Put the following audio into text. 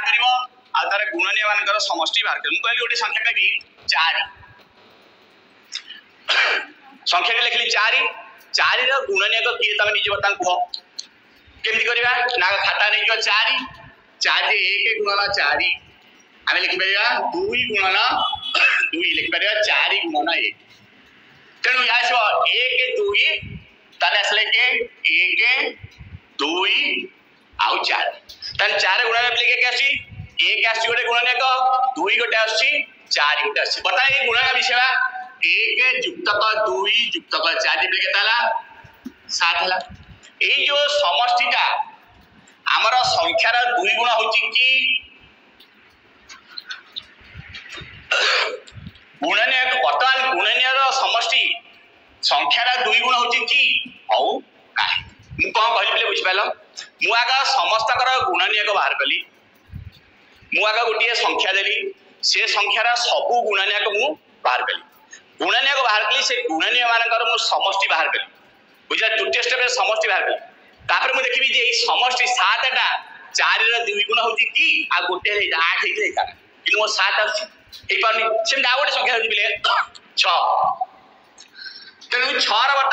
करिवो आ तार गुणनीय मानकर समष्टि बाहर कर। कहली गोटे संख्या कहि 4 संख्या लिखली 4 4 रो गुणनीय को किए तमे निजे बता कहो केमती करबा ना खाता नै जो 4 4 जे 1 गुणन 4 आमे लिखि परिया 2 गुणन 2 लिखि परिया 4 गुणन 1 तेणु या सो 1 2 ताले असले के 1 2 आउ 4 तन 4 गुणन लिखे के आसी 1 आसी गोटे गुणनीय को 2 गोटे आसी 4 गोटे आसी बता ए गुणन विषय 1 युक्तक 2 युक्तक 4 लिखे ताला 7 हला ए जो समष्टिटा हमर संख्यार 2 गुण होची की गुणनीय वर्तमान गुणनीय समष्टि संख्यार 2 गुण होची की औ काहे मु कोन कहली बुझ पालो मु आगा समस्तकर गुणनीय को बाहर कली मु आगा गोटे संख्या देली से संख्यार सब गुणनीय को मु बाहर कली गुणनीय को बाहर कली से गुणनीय मानकर मु समष्टि बाहर कली बुझा द्वितीय स्टेप रे समष्टि बाहर कली तापर मु देखबी जे ई समष्टि 7 टा 4 रो 2 गुण होची की आ गोटे 8 हेइ जाता कि मो 7 आसी ए पानी से ना गोटे संख्या दिले 6 तेनु 6 रो